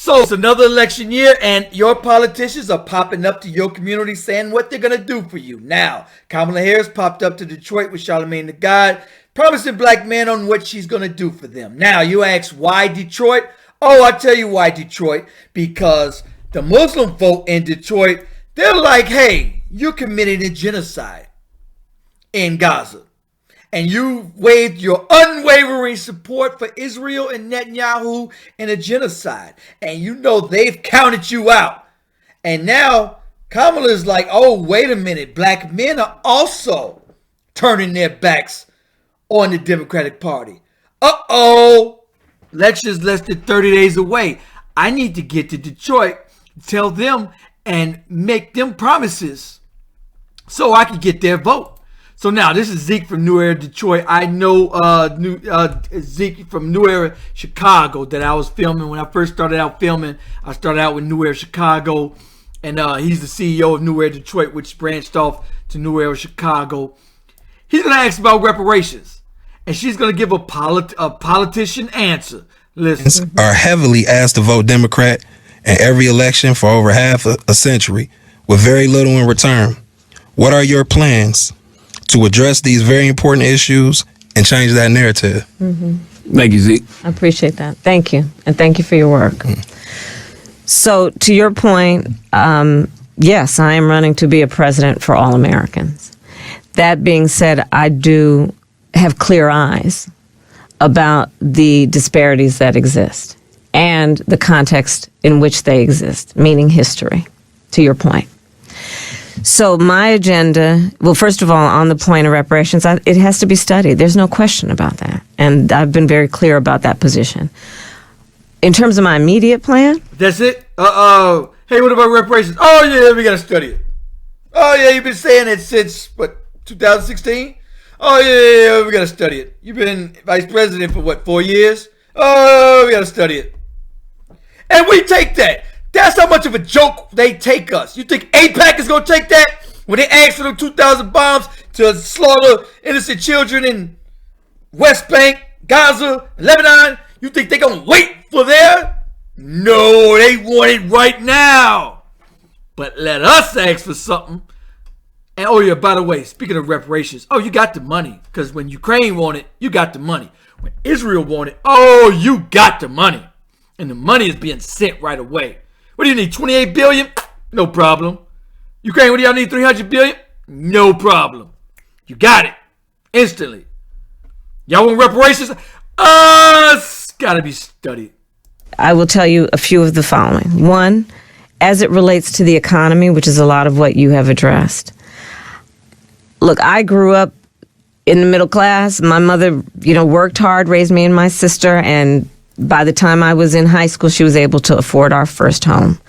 So it's another election year, and your politicians are popping up to your community saying what they're going to do for you. Now, Kamala Harris popped up to Detroit with Charlamagne the God, promising black men on what she's going to do for them. Now, you ask, why Detroit? Oh, I'll tell you why Detroit. Because the Muslim vote in Detroit, they're like, hey, you're committing a genocide in Gaza. And you waved your unwavering support for Israel and Netanyahu in a genocide. And you know they've counted you out. And now Kamala is like, oh, wait a minute. Black men are also turning their backs on the Democratic Party. Uh-oh. Election's less than 30 days away. I need to get to Detroit, tell them, and make them promises so I can get their vote. So now, this is Zeke from New Era Detroit. I know Zeke from New Era Chicago that I was filming. When I first started out filming, I started out with New Era Chicago. And he's the CEO of New Era Detroit, which branched off to New Era Chicago. He's going to ask about reparations. And she's going to give a politician answer. Listen. Are heavily asked to vote Democrat in every election for over half a century with very little in return. What are your plans to address these very important issues and change that narrative? Thank you, Zeke. I appreciate that. Thank you. And thank you for your work. So to your point, yes, I am running to be a president for all Americans. That being said, I do have clear eyes about the disparities that exist and the context in which they exist, meaning history, to your point. So my agenda, well, first of all, on the point of reparations, it has to be studied. There's no question about that. And I've been very clear about that position. In terms of my immediate plan. That's it? Hey, what about reparations? Oh, yeah, we got to study it. Oh, yeah, you've been saying it since, 2016? Oh, yeah, we got to study it. You've been vice president for, 4 years? Oh, we got to study it. And we take that. That's how much of a joke they take us. You think AIPAC is going to take that? When they asked for them 2,000 bombs to slaughter innocent children in West Bank, Gaza, Lebanon, you think they're going to wait for there? No, they want it right now. But let us ask for something. And oh yeah, by the way, speaking of reparations, oh, you got the money. Because when Ukraine wanted, you got the money. When Israel wanted, oh, you got the money. And the money is being sent right away. What do you need, 28 billion? No problem. Ukraine, what do y'all need, 300 billion? No problem. You got it. Instantly. Y'all want reparations? It's gotta be studied. I will tell you a few of the following. One, as it relates to the economy, which is a lot of what you have addressed. Look, I grew up in the middle class. My mother, worked hard, raised me and my sister, and by the time I was in high school, she was able to afford our first home.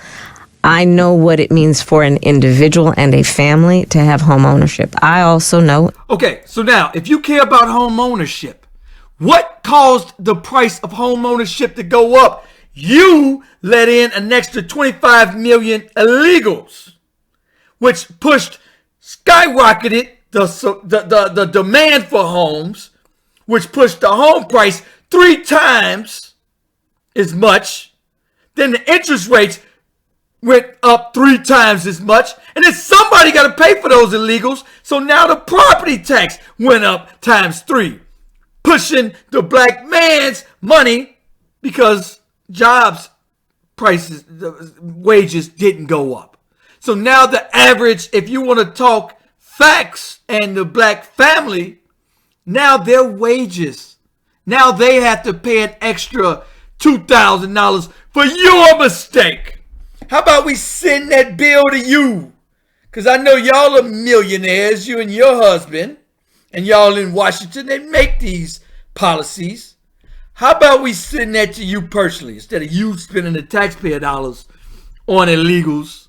I know what it means for an individual and a family to have home ownership. I also know. Okay, so now, if you care about home ownership, what caused the price of home ownership to go up? You let in an extra 25 million illegals, which skyrocketed the demand for homes, which pushed the home price 3 times as much. Then the interest rates went up 3 times as much. And then somebody got to pay for those illegals. So now the property tax went up times 3, pushing the black man's money because jobs prices, the wages didn't go up. So now the average, if you want to talk facts and the black family, now their wages, now they have to pay an extra $2,000 for your mistake. How about we send that bill to you? Because I know y'all are millionaires, you and your husband, and y'all in Washington, they make these policies. How about we send that to you personally instead of you spending the taxpayer dollars on illegals?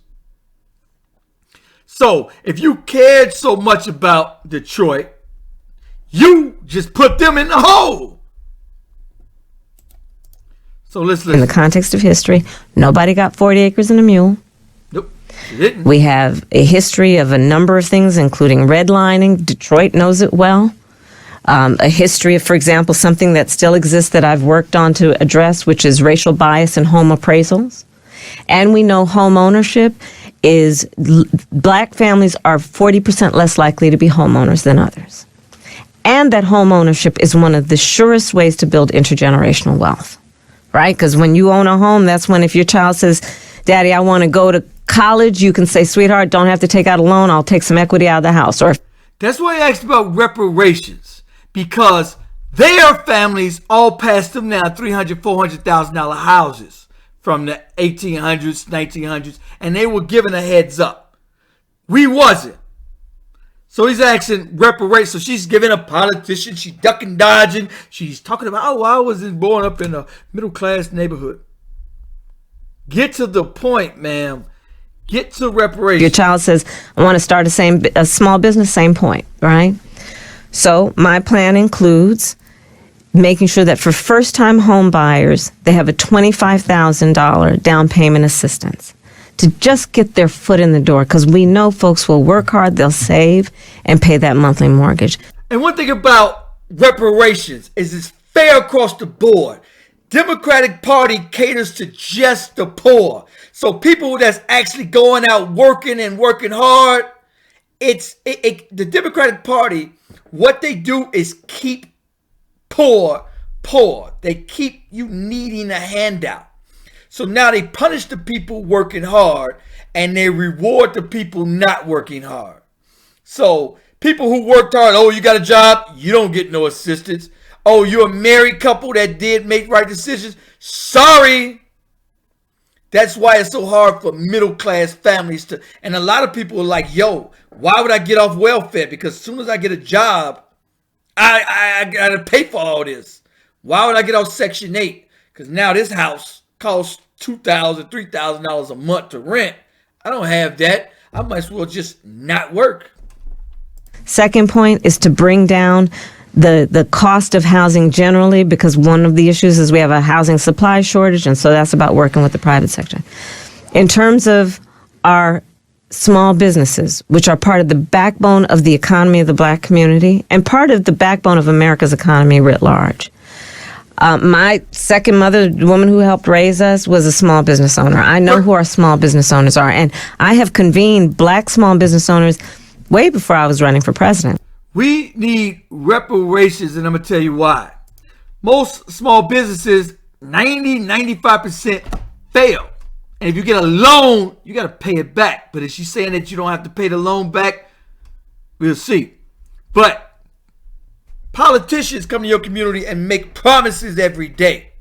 So if you cared so much about Detroit, you just put them in the hole. So let's listen. In the context of history, nobody got 40 acres and a mule. Nope, she didn't. We have a history of a number of things, including redlining. Detroit knows it well. a history of, for example, something that still exists that I've worked on to address, which is racial bias in home appraisals. And we know home ownership is, black families are 40% less likely to be homeowners than others. And that home ownership is one of the surest ways to build intergenerational wealth, right? Because when you own a home, that's when if your child says, Daddy, I want to go to college, you can say, sweetheart, don't have to take out a loan. I'll take some equity out of the house. Or That's why I asked about reparations, because their families all passed them now $300,000, $400,000 houses from the 1800s, 1900s, and they were given a heads up. We wasn't. So he's asking reparations. So she's giving a politician, she's ducking, dodging. She's talking about, oh, I wasn't born up in a middle class neighborhood. Get to the point, ma'am. Get to reparations. your child says, I want to start a small business, same point, right? So my plan includes making sure that for first-time home buyers, they have a $25,000 down payment assistance to just get their foot in the door, because we know folks will work hard, they'll save, and pay that monthly mortgage. And one thing about reparations is it's fair across the board. Democratic Party caters to just the poor. So people that's actually going out working and working hard, the Democratic Party, what they do is keep poor. They keep you needing a handout. So now they punish the people working hard and they reward the people not working hard. So people who worked hard, oh, you got a job, you don't get no assistance. Oh, you're a married couple that did make right decisions. Sorry. That's why it's so hard for middle class families to, and a lot of people are like, yo, why would I get off welfare? Because as soon as I get a job, I got to pay for all this. Why would I get off Section 8? Because now this house costs $2,000, $3,000 a month to rent. I don't have that. I might as well just not work. Second point is to bring down the cost of housing generally, because one of the issues is we have a housing supply shortage, and so that's about working with the private sector. In terms of our small businesses, which are part of the backbone of the economy of the black community and part of the backbone of America's economy writ large. My second mother, the woman who helped raise us, was a small business owner. I know who our small business owners are, and I have convened black small business owners way before I was running for president. We need reparations, and I'm going to tell you why. Most small businesses, 95% fail. And if you get a loan, you got to pay it back. But is she saying that you don't have to pay the loan back? We'll see. But politicians come to your community and make promises every day.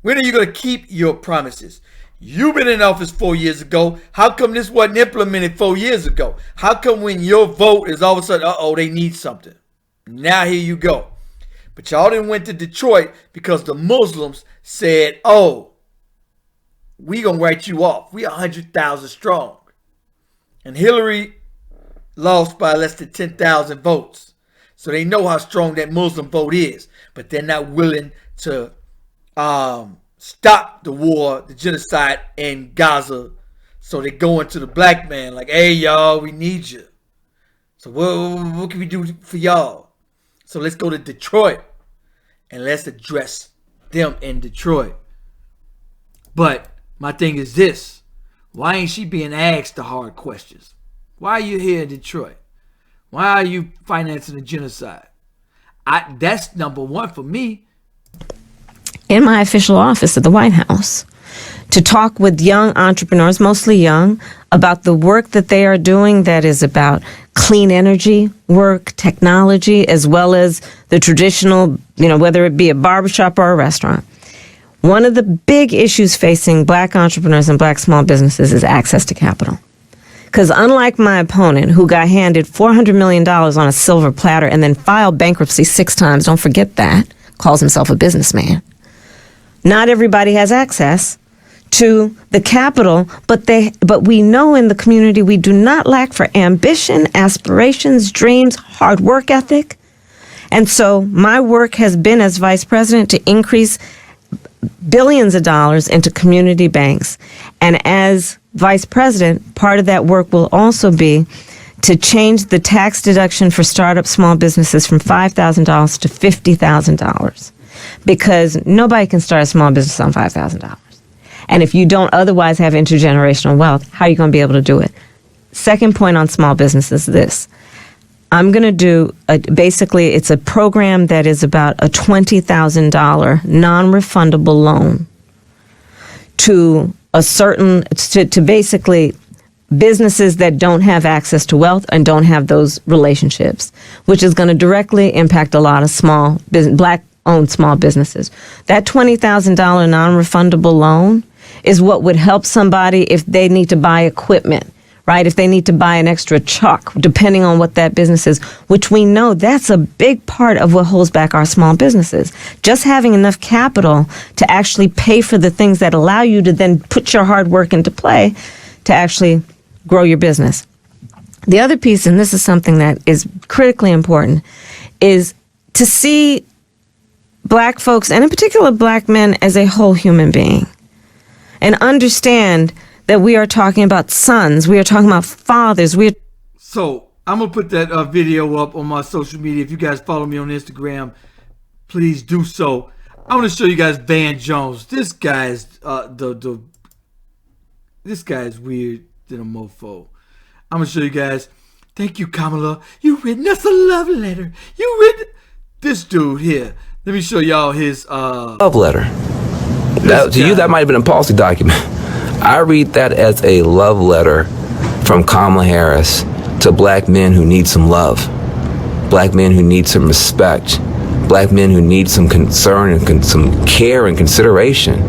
When are you going to keep your promises? You've been in office 4 years ago. How come this wasn't implemented 4 years ago? How come when your vote is all of a sudden, they need something? Now here you go. But y'all didn't went to Detroit because the Muslims said, we going to write you off. We 100,000 strong. And Hillary lost by less than 10,000 votes. So they know how strong that Muslim vote is. But they're not willing to stop the war, the genocide in Gaza. So they go into the black man like, hey, y'all, we need you. So what can we do for y'all? So let's go to Detroit and let's address them in Detroit. But my thing is this. Why ain't she being asked the hard questions? Why are you here in Detroit? Why are you financing a genocide? That's number one for me. In my official office at the White House, to talk with young entrepreneurs, mostly young, about the work that they are doing that is about clean energy work, technology, as well as the traditional, whether it be a barbershop or a restaurant. One of the big issues facing black entrepreneurs and black small businesses is access to capital. Because unlike my opponent, who got handed $400 million on a silver platter and then filed bankruptcy 6 times, don't forget that, calls himself a businessman. Not everybody has access to the capital, but we know in the community we do not lack for ambition, aspirations, dreams, hard work ethic. And so my work has been as vice president to increase billions of dollars into community banks. And as vice president, part of that work will also be to change the tax deduction for startup small businesses from $5,000 to $50,000, because nobody can start a small business on $5,000. And if you don't otherwise have intergenerational wealth, how are you going to be able to do it? Second point on small business is this. I'm going to do, basically, it's a program that is about a $20,000 non-refundable loan to to basically businesses that don't have access to wealth and don't have those relationships, which is going to directly impact a lot of small business, Black-owned small businesses. That $20,000 non-refundable loan is what would help somebody if they need to buy equipment, right? If they need to buy an extra truck, depending on what that business is, which we know that's a big part of what holds back our small businesses. Just having enough capital to actually pay for the things that allow you to then put your hard work into play to actually grow your business. The other piece, and this is something that is critically important, is to see Black folks, and in particular Black men, as a whole human being, and understand that we are talking about sons, we are talking about fathers. So I'm gonna put that video up on my social media. If you guys follow me on Instagram, please do so. I want to show you guys Van Jones. This guy's this guy's weird than a mofo. I'm gonna show you guys. Thank you, Kamala. You written us a love letter. You written this dude here. Let me show y'all his love letter. To you, that might have been a policy document. I read that as a love letter from Kamala Harris to Black men who need some love, Black men who need some respect, Black men who need some concern and some care and consideration.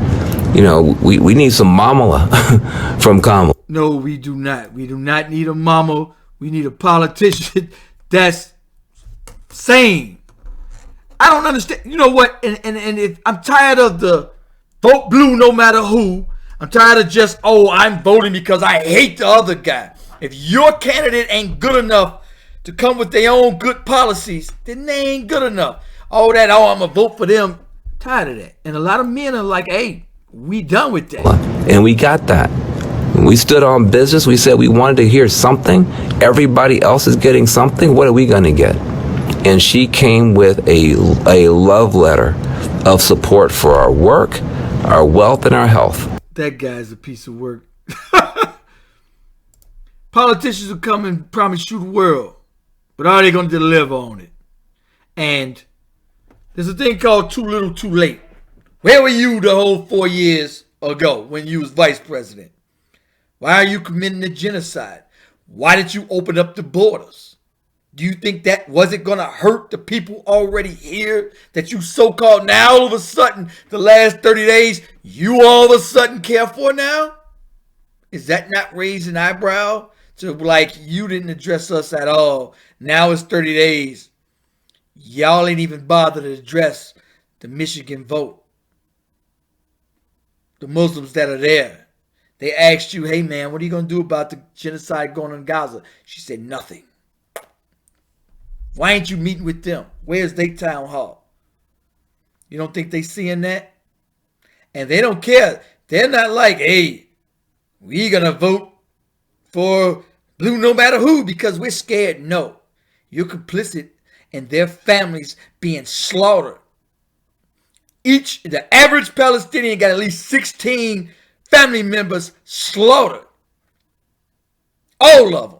You know, we need some mamala from Kamala. No, we do not. We do not need a mama. We need a politician that's sane. I don't understand. You know what? And if I'm tired of the vote blue no matter who. I'm tired of just, I'm voting because I hate the other guy. If your candidate ain't good enough to come with their own good policies, then they ain't good enough. All that, I'm going to vote for them. I'm tired of that. And a lot of men are like, hey, we done with that. And we got that. We stood on business. We said we wanted to hear something. Everybody else is getting something. What are we going to get? And she came with a love letter of support for our work, our wealth, and our health. That guy's a piece of work. Politicians will come and promise you the world, but are they going to deliver on it? And there's a thing called too little, too late. Where were you the whole 4 years ago when you was vice president? Why are you committing a genocide? Why did you open up the borders? Do you think that wasn't going to hurt the people already here that you so-called now all of a sudden, the last 30 days, you all of a sudden care for now? Is that not raising an eyebrow to like you didn't address us at all? Now it's 30 days. Y'all ain't even bothered to address the Michigan vote. The Muslims that are there. They asked you, hey man, what are you going to do about the genocide going on in Gaza? She said nothing. Why ain't you meeting with them? Where's their town hall? You don't think they seeing that? And they don't care. They're not like, hey, we gonna vote for blue no matter who because we're scared. No. You're complicit in their families being slaughtered. The average Palestinian got at least 16 family members slaughtered. All of them.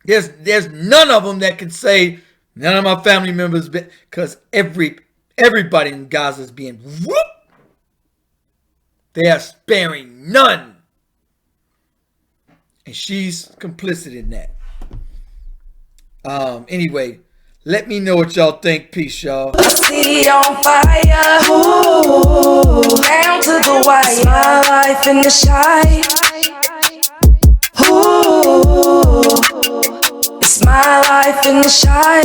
There's none of them that can say none of my family members, because everybody in Gaza is being whooped. They are sparing none, and she's complicit in that. Anyway, let me know what y'all think. Peace, y'all. City on fire, ooh, down to the wire. My life in the shy. Ooh, it's my life in the shy.